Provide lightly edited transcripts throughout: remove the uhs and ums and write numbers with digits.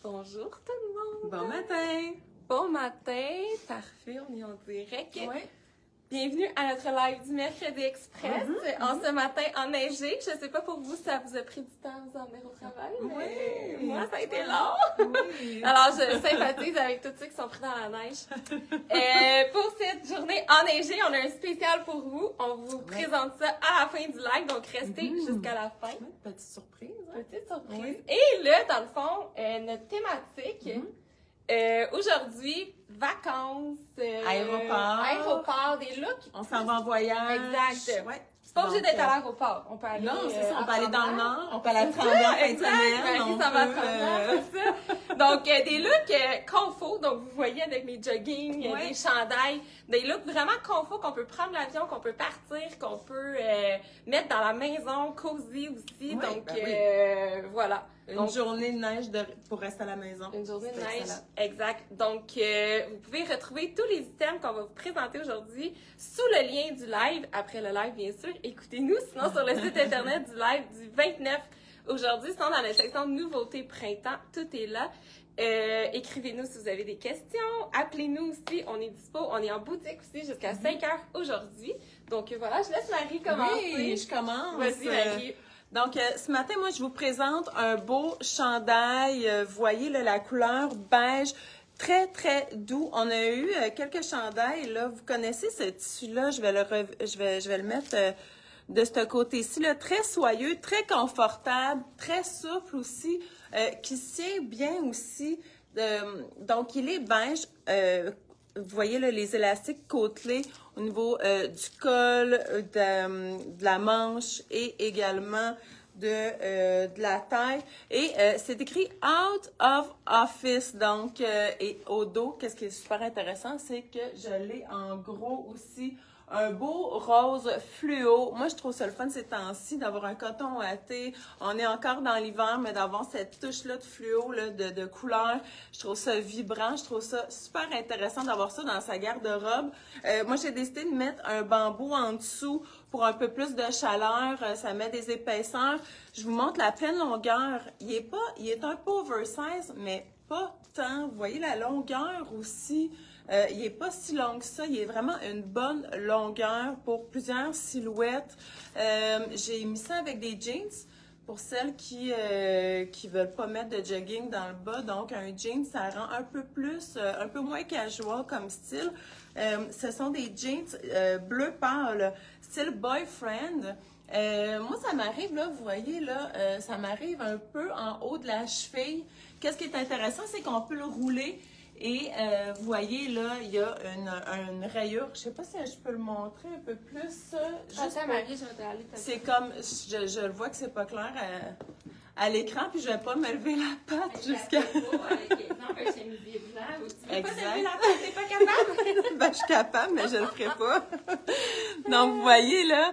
Bonjour tout le monde! Bon matin! Bon matin! Parfait, on est en direct. Oui. Bienvenue à notre live du Mercredi Express. En ce matin enneigé. Je ne sais pas pour vous, ça vous a pris du temps à vous emmener au travail. Mais Oui. moi, ça a été long. Oui. Alors, je sympathise avec tous ceux qui sont pris dans la neige. Pour cette journée enneigée, on a un spécial pour vous. On vous présente ça à la fin du live, donc restez jusqu'à la fin. Petite surprise. Petite surprise. Oui. Et là, dans le fond, notre thématique, aujourd'hui, vacances, aéroport, des looks. On s'en va en voyage. Exact. Ouais. C'est pas obligé Donc, d'être à l'aéroport. On peut aller. Non, c'est ça. On à peut aller dans le Tremblant. nord. On peut aller à Tremblant en fin de Exact. semaine. Marie, On ça va à peut, Tremblant, c'est ça. Donc, des looks confort. Donc, vous voyez avec mes jogging, Ouais. des chandails, des looks vraiment confort qu'on peut prendre l'avion, qu'on peut partir, qu'on peut mettre dans la maison, cosy aussi. Ouais, Donc, ben voilà. Une Donc, journée de neige pour rester à la maison. une journée de C'est neige, excellent. exact. Donc, vous pouvez retrouver tous les items qu'on va vous présenter aujourd'hui sous le lien du live. Après le live, bien sûr, écoutez-nous. Sinon, sur le site internet du live du 29 aujourd'hui, sinon dans la section nouveautés printemps, tout est là. Écrivez-nous si vous avez des questions. Appelez-nous aussi. On est dispo. On est en boutique aussi jusqu'à 5h aujourd'hui. Donc, voilà, je laisse Marie commencer. Oui, je commence. Vas-y, Marie. Donc, ce matin, moi, je vous présente un beau chandail. Vous voyez, là, la couleur beige, très, très doux. On a eu quelques chandails, là. Vous connaissez ce tissu-là. Je vais le mettre de ce côté-ci, là. Très soyeux, très confortable, très souple aussi, qui se tient bien aussi. Donc, il est beige. Vous voyez là, les élastiques côtelés au niveau du col, de la manche et également de la taille. Et c'est écrit « Out of Office ». Donc, et au dos, qu'est-ce qui est super intéressant, c'est que je l'ai en gros aussi. Un beau rose fluo. Moi, je trouve ça le fun ces temps-ci d'avoir un coton ouaté. On est encore dans l'hiver, mais d'avoir cette touche-là de fluo, là, de couleur. Je trouve ça vibrant. Je trouve ça super intéressant d'avoir ça dans sa garde-robe. Moi, j'ai décidé de mettre un bambou en dessous pour un peu plus de chaleur. Ça met des épaisseurs. Je vous montre la pleine longueur. Il est un peu oversize, mais pas tant. Vous voyez la longueur aussi. Il n'est pas si long que ça. Il est vraiment une bonne longueur pour plusieurs silhouettes. J'ai mis ça avec des jeans pour celles qui veulent pas mettre de jogging dans le bas. Donc, un jean, ça rend un peu moins casual comme style. Ce sont des jeans bleu pâle, style boyfriend. Moi, ça m'arrive, là, vous voyez, là, ça m'arrive un peu en haut de la cheville. Qu'est-ce qui est intéressant, c'est qu'on peut le rouler. Et vous voyez, là, il y a une rayure. Je ne sais pas si je peux le montrer un peu plus. Attends, Marie, je vais t'aller. C'est comme, je le vois que c'est pas clair à l'écran, puis je vais pas me lever la patte jusqu'à... Avec exemple, un chemisier blanc. Tu peux Exact. pas te lever la patte, t'es pas capable? Ben, je suis capable, mais je le ferai pas. Donc, vous voyez, là,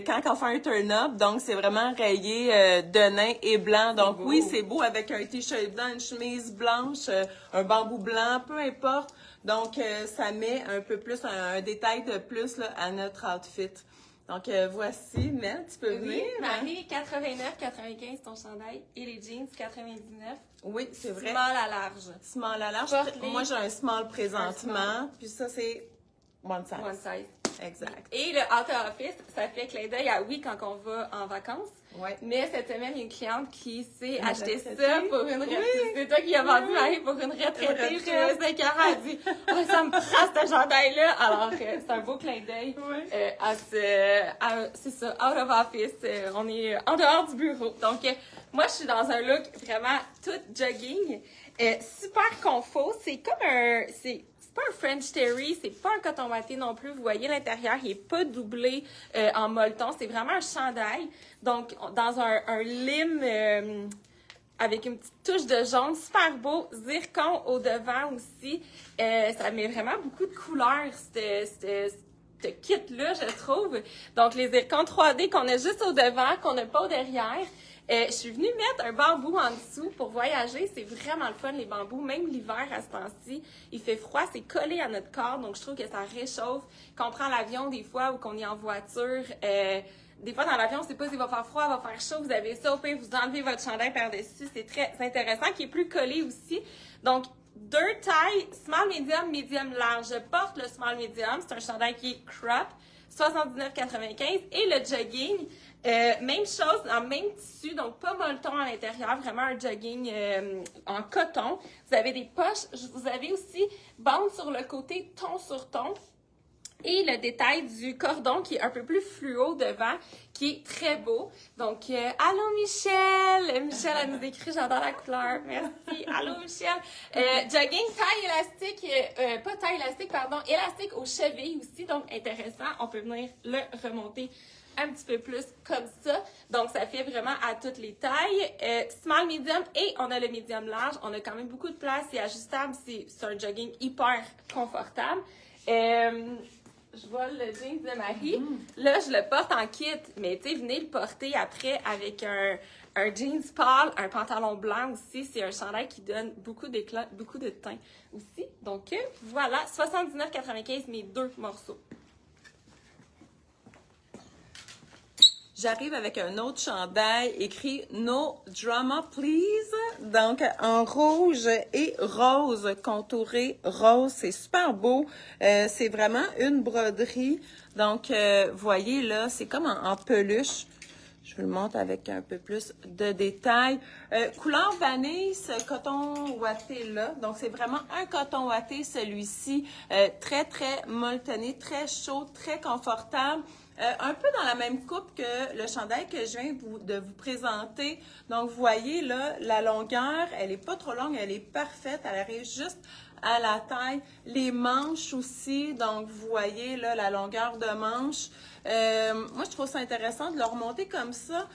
quand on fait un turn-up, donc c'est vraiment rayé de nain et blanc. Donc, oui, c'est beau avec un t-shirt blanc, une chemise blanche, un bambou blanc, peu importe. Donc, ça met un peu plus, un détail de plus là, à notre outfit. Donc, voici, Mel, tu peux venir. Oui, Marie, 89-95 ton chandail et les jeans 99. Oui, c'est vrai. Small à large. Small à large. Porte-les. Moi, j'ai un small présentement. Un small. Puis ça, c'est one size. One size. Exact. Et le out of office, ça fait clin d'œil à oui quand on va en vacances. Oui. Mais cette semaine, il y a une cliente qui s'est Une acheté retraitée. ça pour une retraitée. Oui. C'est toi qui as vendu, Oui. Marie, pour une retraitée. Une Je trouvais ça écœurant. Elle dit, oh, ça me prend ce chandail-là. Alors, c'est un beau clin d'œil Oui. c'est ça, out of office. On est en dehors du bureau. Donc, moi, je suis dans un look vraiment tout jogging. Super confort. C'est comme c'est pas un French terry, c'est pas un coton ouaté non plus. Vous voyez, l'intérieur, il est pas doublé en molleton. C'est vraiment un chandail. Donc, dans un lim avec une petite touche de jaune, super beau. Zircon au devant aussi. Ça met vraiment beaucoup de couleurs, ce kit-là, je trouve. Donc, les zircons 3D qu'on a juste au devant, qu'on n'a pas au derrière. Je suis venue mettre un bambou en dessous pour voyager. C'est vraiment le fun, les bambous. Même l'hiver, à ce temps-ci, il fait froid. C'est collé à notre corps, donc je trouve que ça réchauffe. Quand on prend l'avion, des fois, ou qu'on est en voiture, Des fois, dans l'avion, on ne sait pas s'il va faire froid, il va faire chaud. Vous avez ça, au pire, vous enlevez votre chandail par-dessus. C'est très intéressant, qui est plus collé aussi. Donc, 2 tailles, small medium, medium large. Je porte le small medium. C'est un chandail qui est crop, 79,95. Et le jogging, même chose, en même tissu, donc pas molleton à l'intérieur, vraiment un jogging en coton. Vous avez des poches, vous avez aussi bande sur le côté, ton sur ton. Et le détail du cordon qui est un peu plus fluo devant, qui est très beau. Donc, allô Michel! Michel, elle nous écrit, j'adore la couleur. Merci. Allô Michel! Jogging, taille élastique, pas taille élastique, pardon, élastique aux chevilles aussi, donc intéressant. On peut venir le remonter un petit peu plus comme ça. Donc, ça fait vraiment à toutes les tailles. Small, medium et on a le medium large. On a quand même beaucoup de place, c'est ajustable, c'est un jogging hyper confortable. Je vois le jeans de Marie. Là, je le porte en kit, mais tu sais, venez le porter après avec un jeans pâle, un pantalon blanc aussi. C'est un chandail qui donne beaucoup d'éclat, beaucoup de teint aussi. Donc, voilà, 79,95 mes 2 morceaux. J'arrive avec un autre chandail écrit « No drama, please ». Donc, en rouge et rose, contouré rose. C'est super beau. C'est vraiment une broderie. Donc, voyez là, c'est comme en peluche. Je vous le montre avec un peu plus de détails. Couleur vanille, ce coton ouaté là. Donc, c'est vraiment un coton ouaté, celui-ci. Très, très molletonné, très chaud, très confortable. Un peu dans la même coupe que le chandail que je viens de vous présenter. Donc, vous voyez là, la longueur, elle est pas trop longue, elle est parfaite. Elle arrive juste à la taille. Les manches aussi, donc vous voyez là, la longueur de manche. Moi, je trouve ça intéressant de le remonter comme ça.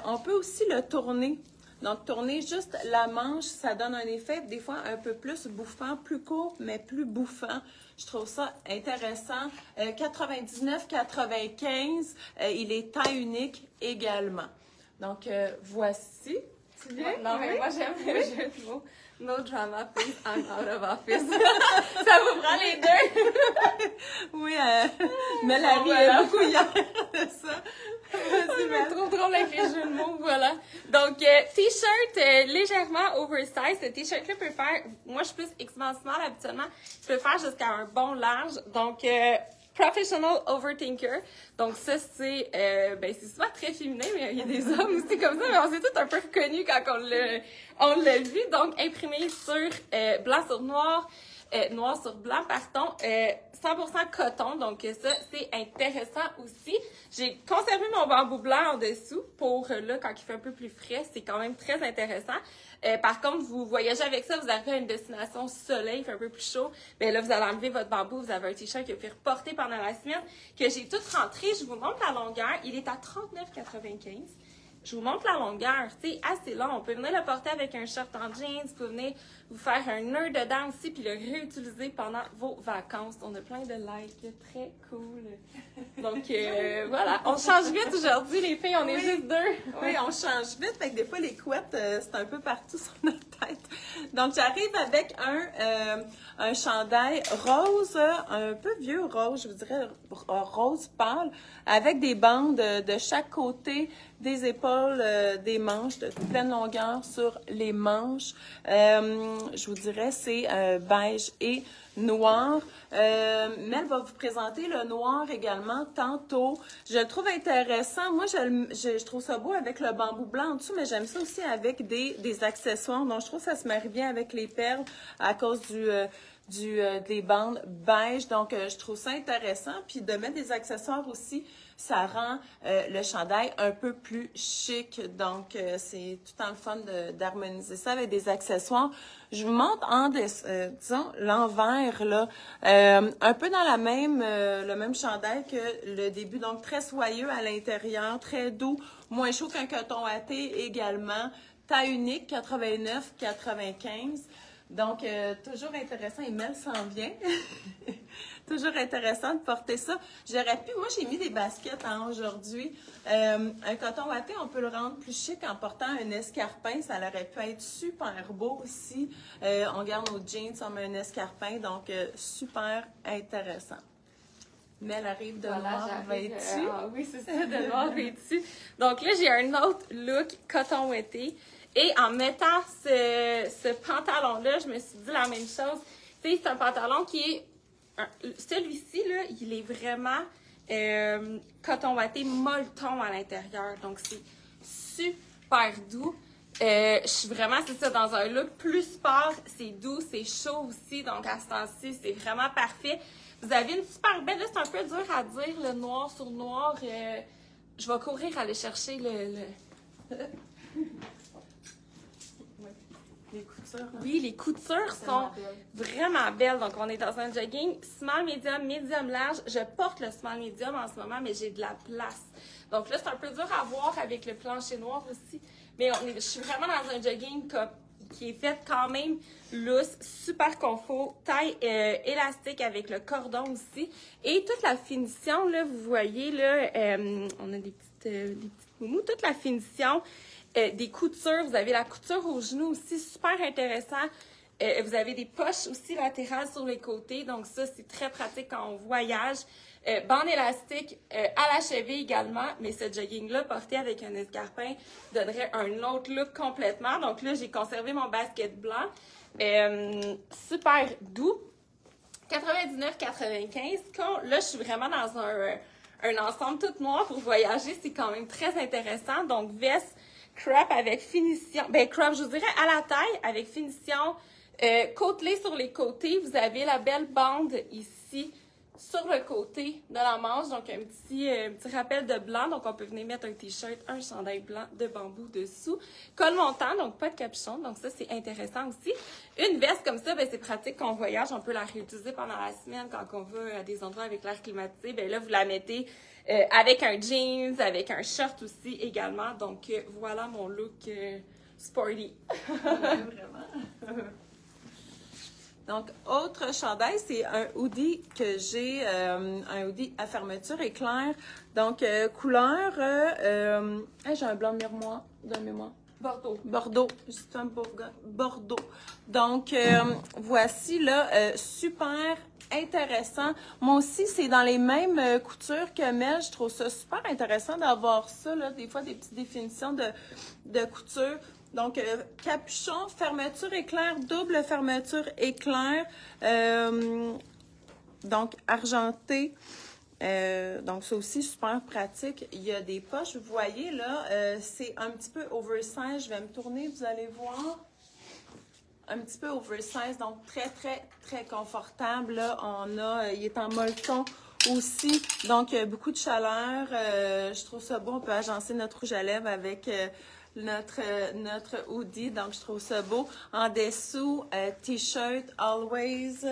On peut aussi le tourner. Donc, tourner juste la manche, ça donne un effet des fois un peu plus bouffant, plus court, mais plus bouffant. Je trouve ça intéressant. 99,95. Il est taille unique également. Donc, voici. Tu viens? Non, mais moi, j'aime le jeu de mots. No drama, please, I'm out of office. Ça vous prend les deux? Oui, Mélanie est beaucoup hier de ça. C'est trop drôle avec les jeux de mots, voilà. Donc, t-shirt légèrement oversize. Ce t-shirt-là peut faire, moi je suis plus XS small habituellement, je peux faire jusqu'à un bon large. Donc, professional overthinker. Donc, ça, c'est souvent très féminin, mais il y a des hommes aussi comme ça, mais on s'est tous un peu reconnus quand on l'a vu. Donc, imprimé sur blanc sur noir. Noir sur blanc, pardon, 100% coton, donc ça, c'est intéressant aussi. J'ai conservé mon bambou blanc en dessous pour là, quand il fait un peu plus frais, c'est quand même très intéressant. Par contre, vous voyagez avec ça, vous arrivez à une destination soleil, il fait un peu plus chaud, bien là, vous allez enlever votre bambou, vous avez un t-shirt que vous pouvez reporter pendant la semaine, que j'ai tout rentré, je vous montre la longueur, il est à 39,95. Je vous montre la longueur, c'est assez long. On peut venir le porter avec un short en jeans, vous pouvez venir vous faire un nœud dedans aussi, puis le réutiliser pendant vos vacances. On a plein de likes, très cool. Donc voilà, on change vite aujourd'hui, les filles, on est juste deux. Oui, on change vite, fait que des fois les couettes, c'est un peu partout sur notre tête. Donc j'arrive avec un chandail rose, un peu vieux rose, je vous dirais rose pâle, avec des bandes de chaque côté des épaules, des manches de pleine longueur sur les manches. Je vous dirais, c'est beige et noir. Mel va vous présenter le noir également tantôt. Je le trouve intéressant. Moi, je trouve ça beau avec le bambou blanc en dessous, mais j'aime ça aussi avec des accessoires. Donc, je trouve que ça se marie bien avec les perles à cause des bandes beige. Donc, je trouve ça intéressant. Puis, de mettre des accessoires aussi, ça rend le chandail un peu plus chic. Donc, c'est tout le temps le fun d'harmoniser ça avec des accessoires. Je vous montre disons, l'envers, là. Un peu dans le même chandail que le début. Donc, très soyeux à l'intérieur, très doux, moins chaud qu'un coton watté également. Taille unique, 89,95. Donc, toujours intéressant. Et Mel s'en vient. Toujours intéressant de porter ça. J'aurais pu, moi j'ai mis des baskets aujourd'hui. Un coton watté, on peut le rendre plus chic en portant un escarpin. Ça aurait pu être super beau aussi. On garde nos jeans, on met un escarpin, donc super intéressant. Mel arrive de Voilà, noir j'arrive, vêtu. oui, c'est ça, de noir vêtu. Donc là, j'ai un autre look coton ouaté. Et en mettant ce pantalon-là, je me suis dit la même chose. Tu sais, c'est un pantalon qui est... Celui-ci, là, il est vraiment coton ouaté molleton à l'intérieur. Donc, c'est super doux. Je suis vraiment, c'est ça, dans un look plus sport. C'est doux, c'est chaud aussi. Donc, à ce temps-ci, c'est vraiment parfait. Vous avez une super belle... Là, c'est un peu dur à dire, le noir sur noir. Je vais courir aller chercher Les coutures. Oui, les coutures sont vraiment belles. Donc, on est dans un jogging small, medium, large. Je porte le small, medium en ce moment, mais j'ai de la place. Donc là, c'est un peu dur à voir avec le plancher noir aussi. Mais je suis vraiment dans un jogging qui est fait quand même loose, super confort, taille élastique avec le cordon aussi. Et toute la finition, là, vous voyez, là, on a des petites moumous. Toute la finition des coutures. Vous avez la couture au genou aussi, super intéressant. Vous avez des poches aussi latérales sur les côtés. Donc ça, c'est très pratique quand on voyage. Bande élastique à la cheville également, mais ce jogging-là porté avec un escarpin donnerait un autre look complètement. Donc là, j'ai conservé mon basket blanc. Super doux. 99,95. Là, je suis vraiment dans un ensemble tout noir pour voyager. C'est quand même très intéressant. Donc, veste crop avec finition. Crop, je vous dirais à la taille avec finition. Côtelé sur les côtés. Vous avez la belle bande ici sur le côté de la manche, donc un petit rappel de blanc. Donc, on peut venir mettre un t-shirt, un chandail blanc de bambou dessous. Col montant, donc pas de capuchon. Donc, ça, c'est intéressant aussi. Une veste comme ça, c'est pratique quand on voyage. On peut la réutiliser pendant la semaine quand on va à des endroits avec l'air climatisé. Là, vous la mettez avec un jeans, avec un short aussi également. Donc, voilà mon look sporty. Vraiment. Donc, autre chandail, c'est un hoodie que j'ai, un hoodie à fermeture éclair. Donc, couleur, j'ai un blanc de mémoire. Bordeaux, c'est un Bordeaux. Donc, voici là, super intéressant. Moi aussi, c'est dans les mêmes coutures que Mel. Je trouve ça super intéressant d'avoir ça, là, des fois des petites définitions de couture. Donc, capuchon, fermeture éclair, double fermeture éclair, donc argenté. Donc, c'est aussi super pratique. Il y a des poches, vous voyez là, c'est un petit peu oversize. Je vais me tourner, vous allez voir. Un petit peu oversize, donc très, très, très confortable. Là, il est en molleton aussi, donc beaucoup de chaleur. Je trouve ça beau. On peut agencer notre rouge à lèvres avec... notre hoodie, donc je trouve ça beau. En dessous, t-shirt, always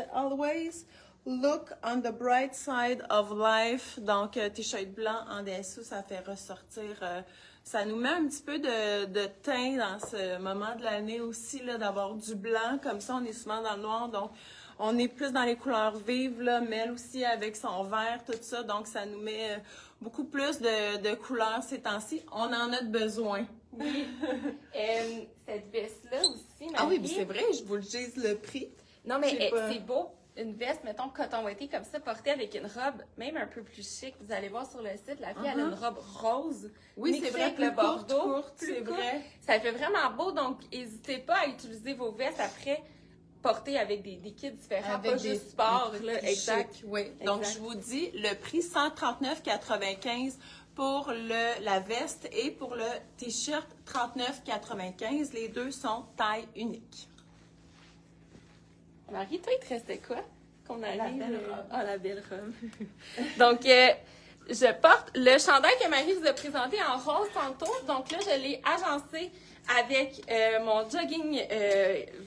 look on the bright side of life. Donc, t-shirt blanc en dessous, ça fait ressortir, ça nous met un petit peu de teint dans ce moment de l'année aussi, là, d'avoir du blanc. Comme ça, on est souvent dans le noir, donc on est plus dans les couleurs vives, là, Mel aussi avec son vert, tout ça. Donc, ça nous met beaucoup plus de couleurs ces temps-ci. On en a besoin. Oui. Cette veste-là aussi, Marie. Ah oui, mais c'est vrai, je vous le dis le prix. Non, mais c'est beau. Une veste, mettons, coton ouaté comme ça, portée avec une robe, même un peu plus chic. Vous allez voir sur le site, la fille, elle a une robe rose. Oui, c'est vrai, avec le bordeaux. Courte, c'est vrai. Ça fait vraiment beau, donc n'hésitez pas à utiliser vos vestes après, portées avec des kits différents, avec pas juste sport, là. Exact. Chic, oui. Donc, je vous dis, le prix, 139,95 pour la veste et pour le t-shirt, 39,95. Les deux sont taille unique. Marie, toi, il te restait quoi? Qu'on a la belle robe. Ah, la belle robe. Donc, je porte le chandail que Marie vous a présenté en rose tantôt. Donc là, je l'ai agencé avec mon jogging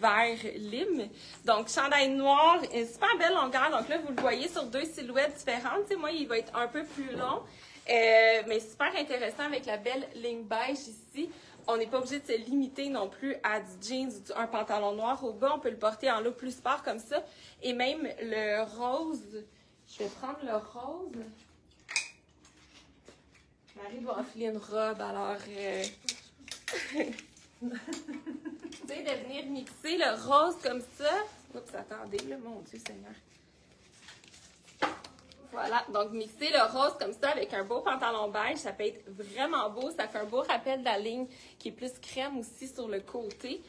vert lime. Donc, chandail noir, une super belle longueur. Donc là, vous le voyez sur deux silhouettes différentes. Tu sais, moi, il va être un peu plus long. Mais super intéressant avec la belle ligne beige ici. On n'est pas obligé de se limiter non plus à du jeans ou un pantalon noir au bas. On peut le porter en look plus sport comme ça. Et même le rose. Je vais prendre le rose. Marie va enfiler une robe, alors... tu sais, de venir mixer le rose comme ça. Oups, attendez, là, mon Dieu Seigneur. voilà. Donc, mixer le rose comme ça avec un beau pantalon beige, ça peut être vraiment beau. Ça fait un beau rappel de la ligne qui est plus crème aussi sur le côté.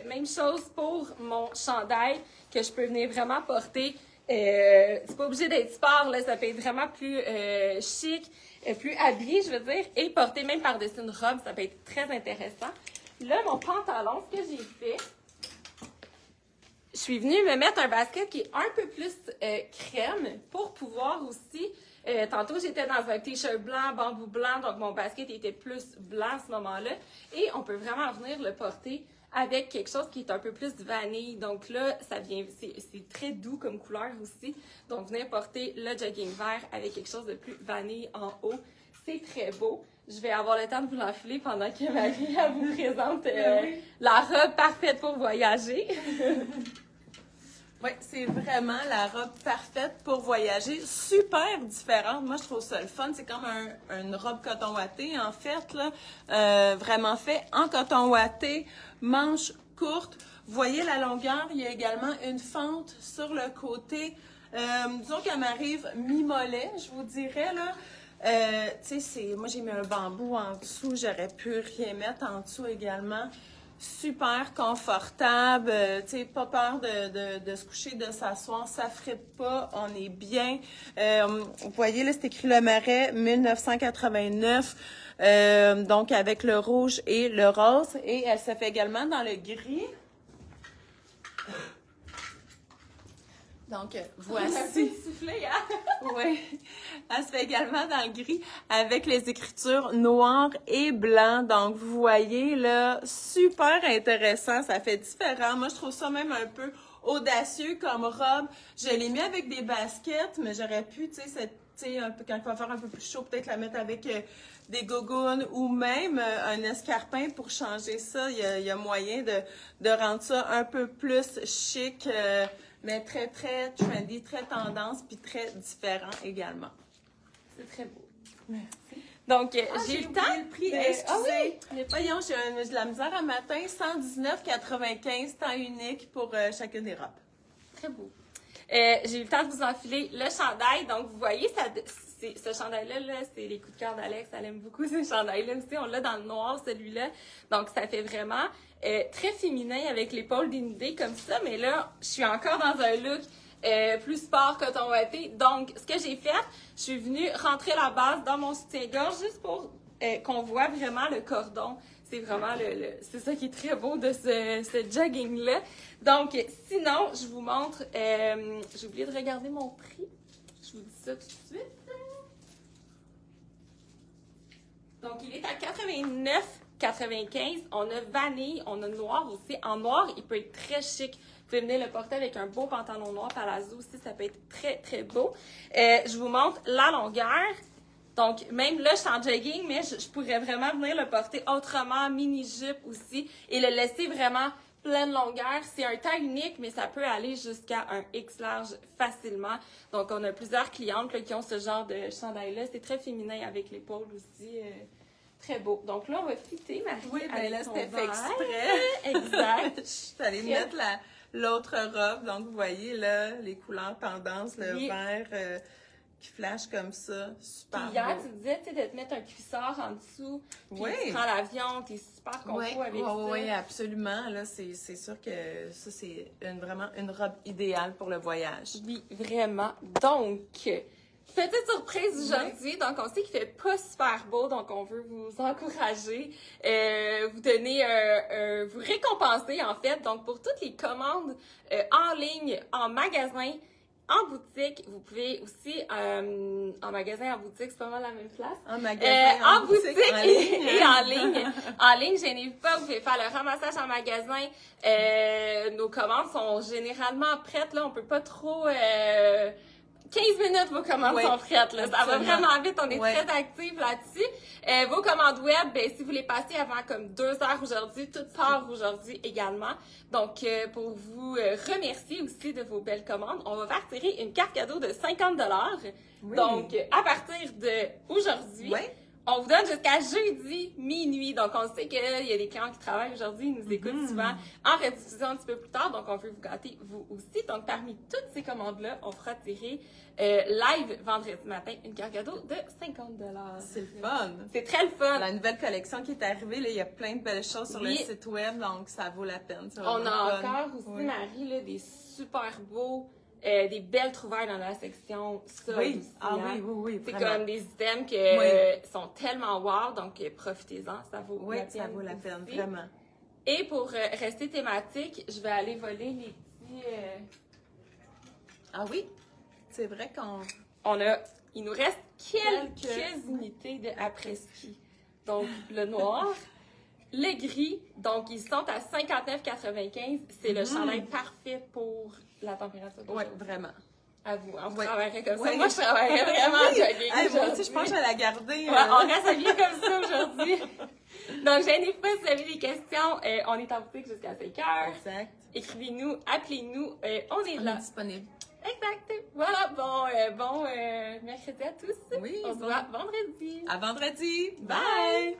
Même chose pour mon chandail que je peux venir vraiment porter. C'est pas obligé d'être sport, là. Ça peut être vraiment plus chic, plus habillé, je veux dire. Et porter même par-dessus une robe, ça peut être très intéressant. Là, mon pantalon, ce que j'ai fait... Je suis venue me mettre un basket qui est un peu plus crème pour pouvoir aussi... tantôt, j'étais dans un t-shirt blanc, bambou blanc, donc mon basket était plus blanc à ce moment-là. Et on peut vraiment venir le porter avec quelque chose qui est un peu plus vanille. Donc là, ça vient, c'est très doux comme couleur aussi. Donc, venir porter le jogging vert avec quelque chose de plus vanille en haut. C'est très beau. Je vais avoir le temps de vous l'enfiler pendant que Marie vous présente la robe parfaite pour voyager. Oui, c'est vraiment la robe parfaite pour voyager. Super différente. Moi, je trouve ça le fun. C'est comme une robe coton ouaté, en fait, là. Vraiment fait en coton ouaté, manches courtes. Vous voyez la longueur, il y a également une fente sur le côté. Disons qu'elle m'arrive mi-mollet, je vous dirais, là. Tu sais, moi, j'ai mis un bambou en dessous. J'aurais pu rien mettre en dessous également. Super confortable, tu sais, pas peur de se coucher, de s'asseoir, ça frite pas, on est bien. Vous voyez, là, c'est écrit Le Marais 1989, donc avec le rouge et le rose. Et elle se fait également dans le gris. Donc, voici. Soufflé, hein? Oui. Elle se fait également dans le gris avec les écritures noires et blancs. Donc, vous voyez, là, super intéressant. Ça fait différent. Moi, je trouve ça même un peu audacieux comme robe. Je l'ai mis avec des baskets, mais j'aurais pu, tu sais, un peu, quand il va faire un peu plus chaud, peut-être la mettre avec des gogoons ou même un escarpin pour changer ça. Il y a moyen de rendre ça un peu plus chic, mais très, très trendy, très tendance, puis très différent également. C'est très beau. Merci. Donc, j'ai eu le temps. Le prix, excusez. Voyons, j'ai de la misère un matin, 119,95, temps unique pour chacune des robes. Très beau. J'ai eu le temps de vous enfiler le chandail. Donc, vous voyez, ce chandail-là, là, c'est les coups de cœur d'Alex. Elle aime beaucoup ce chandail-là aussi. On l'a dans le noir, celui-là. Donc, ça fait vraiment très féminin avec l'épaule dénudée comme ça. Mais là, je suis encore dans un look plus sport coton ouaté. Donc, ce que j'ai fait, je suis venue rentrer la base dans mon soutien-gorge juste pour qu'on voit vraiment le cordon. C'est vraiment c'est ça qui est très beau de ce jogging-là. Donc, sinon, je vous montre, j'ai oublié de regarder mon prix. Je vous dis ça tout de suite. Donc, il est à 89,95. On a vanille, on a noir aussi. En noir, il peut être très chic. Vous pouvez venir le porter avec un beau pantalon noir palazzo aussi. Ça peut être très, très beau. Je vous montre la longueur. Donc, même là, je suis en jogging, mais je pourrais vraiment venir le porter autrement, mini-jupe aussi, et le laisser vraiment pleine longueur. C'est un taille unique, mais ça peut aller jusqu'à un X large facilement. Donc, on a plusieurs clientes là, qui ont ce genre de chandail-là. C'est très féminin avec l'épaule aussi. Très beau. Donc là, on va fitter, Marie. Oui, bien là, c'était fait exprès. Exact. Je suis allée mettre l'autre robe. Donc, vous voyez, là, les couleurs tendance, le vert qui flash comme ça. Super Puis hier, beau. tu disais, tu sais, de te mettre un cuissard en dessous. Puis oui. tu prends l'avion, t'es super confort avec ça. Oui, absolument. Là, c'est sûr que ça, c'est vraiment une robe idéale pour le voyage. Oui, vraiment. Donc, petite surprise aujourd'hui. Donc, on sait qu'il fait pas super beau, donc on veut vous encourager, vous donner, vous récompenser en fait. Donc, pour toutes les commandes en ligne, en magasin, en boutique, vous pouvez aussi, en magasin, en boutique, c'est pas mal la même place. En magasin, en boutique en ligne. Et en ligne. En ligne, gênez-vous pas, vous pouvez faire le ramassage en magasin. Nos commandes sont généralement prêtes, là, on peut pas trop... 15 minutes, vos commandes sont prêtes. Là. Ça va vraiment vite, on est très actifs là-dessus. Vos commandes web, ben, si vous les passez avant comme 2 heures aujourd'hui, tout part aujourd'hui également. Donc, pour vous remercier aussi de vos belles commandes, on va faire tirer une carte cadeau de 50 $. Oui. Donc, à partir d'aujourd'hui, On vous donne jusqu'à jeudi minuit. Donc, on sait qu'il y a des clients qui travaillent aujourd'hui, ils nous écoutent souvent en rediffusion un petit peu plus tard. Donc, on veut vous gâter, vous aussi. Donc, parmi toutes ces commandes-là, on fera tirer live vendredi matin une carte cadeau de 50 $. C'est le fun! C'est très le fun! La nouvelle collection qui est arrivée, là, il y a plein de belles choses sur le site web, donc ça vaut la peine. On a encore aussi, Marie, là, des super beaux... des belles trouvailles dans la section soldes aussi. Oui, c'est vraiment. comme des items qui sont tellement wow, donc profitez-en, ça vaut la peine. ça vaut la peine, aussi. vraiment. Et pour rester thématique, je vais aller voler les petits... Ah oui, c'est vrai qu'on... Il nous reste quelques unités de après-ski. Donc, le noir, le gris, donc ils sont à 59,95. C'est le chandail parfait pour la température d'aujourd'hui. Oui, vraiment. À vous, on travaillerait comme ça. Moi, je travaillerais vraiment en jogging. Moi aussi, je pense que je vais la garder. On reste habillés comme ça aujourd'hui. Donc, gênez pas si vous avez des questions. On est en boutique jusqu'à 5 heures. Exact. Écrivez-nous, appelez-nous. On est là. On est disponible. Exact. Voilà. Bon mercredi à tous. Oui. On se voit vendredi. À vendredi. Bye.